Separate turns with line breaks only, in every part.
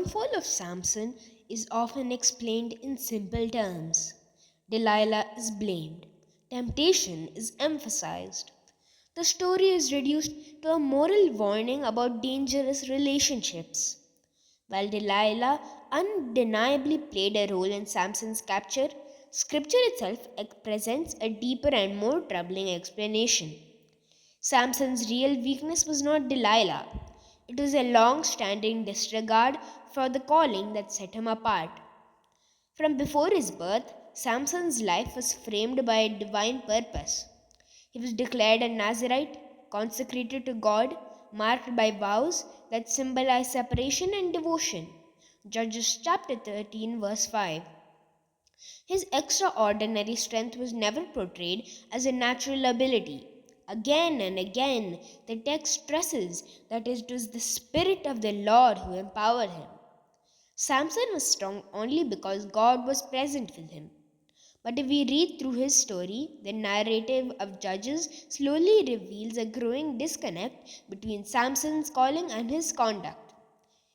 downfall of Samson is often explained in simple terms. Delilah is blamed, temptation is emphasized. The story is reduced to a moral warning about dangerous relationships. While Delilah undeniably played a role in Samson's capture, Scripture itself presents a deeper and more troubling explanation. Samson's real weakness was not Delilah. It was a long standing disregard for the calling that set him apart. From before his birth, Samson's life was framed by a divine purpose. He was declared a Nazirite, consecrated to God, marked by vows that symbolize separation and devotion. Judges chapter 13, verse 5. His extraordinary strength was never portrayed as a natural ability. Again and again, the text stresses that it was the Spirit of the Lord who empowered him. Samson was strong only because God was present with him. But if we read through his story, the narrative of Judges slowly reveals a growing disconnect between Samson's calling and his conduct.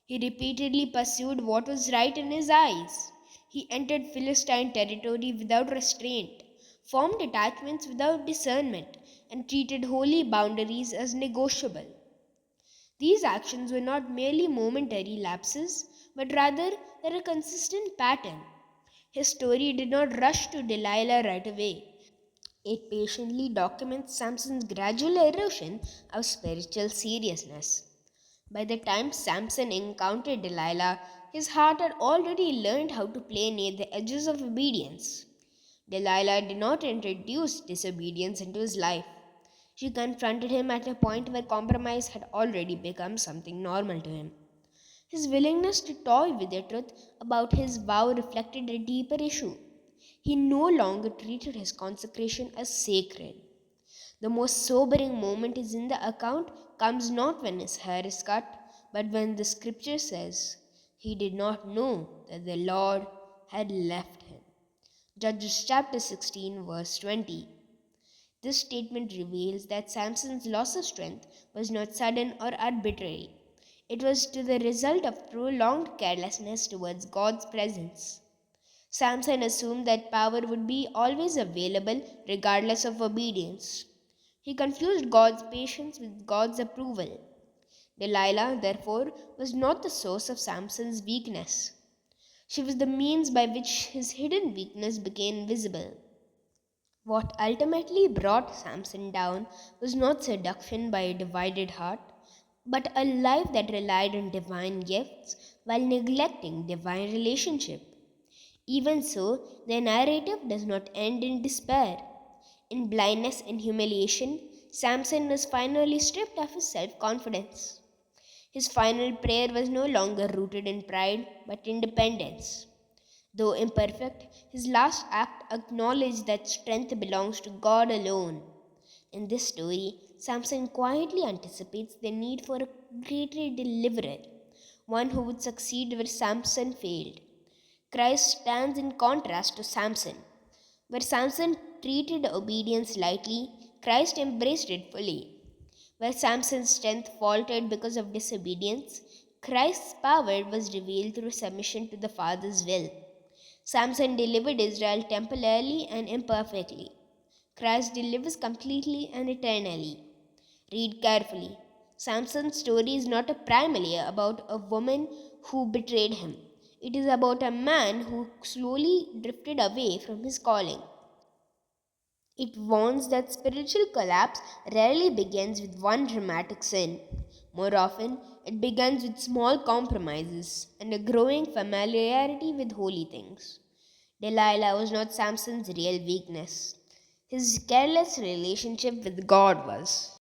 He repeatedly pursued what was right in his eyes. He entered Philistine territory without restraint, formed attachments without discernment, and treated holy boundaries as negotiable. These actions were not merely momentary lapses, but rather they're a consistent pattern. His story did not rush to Delilah right away. It patiently documents Samson's gradual erosion of spiritual seriousness. By the time Samson encountered Delilah, his heart had already learned how to play near the edges of obedience. Delilah did not introduce disobedience into his life. She confronted him at a point where compromise had already become something normal to him. His willingness to toy with the truth about his vow reflected a deeper issue. He no longer treated his consecration as sacred. The most sobering moment is in the account comes not when his hair is cut, but when the scripture says he did not know that the Lord had left him. Judges chapter 16 verse 20. This statement reveals that Samson's loss of strength was not sudden or arbitrary. It was the result of prolonged carelessness towards God's presence. Samson assumed that power would be always available regardless of obedience. He confused God's patience with God's approval. Delilah, therefore, was not the source of Samson's weakness. She was the means by which his hidden weakness became visible. What ultimately brought Samson down was not seduction by a divided heart, but a life that relied on divine gifts while neglecting divine relationship. Even so, the narrative does not end in despair. In blindness and humiliation, Samson was finally stripped of his self-confidence. His final prayer was no longer rooted in pride, but independence. Though imperfect, his last act acknowledged that strength belongs to God alone. In this story, Samson quietly anticipates the need for a greater deliverer, one who would succeed where Samson failed. Christ stands in contrast to Samson. Where Samson treated obedience lightly, Christ embraced it fully. Where Samson's strength faltered because of disobedience, Christ's power was revealed through submission to the Father's will. Samson delivered Israel temporarily and imperfectly. Christ delivers completely and eternally. Read carefully. Samson's story is not primarily about a woman who betrayed him. It is about a man who slowly drifted away from his calling. It warns that spiritual collapse rarely begins with one dramatic sin. More often, it begins with small compromises and a growing familiarity with holy things. Delilah was not Samson's real weakness. His careless relationship with God was.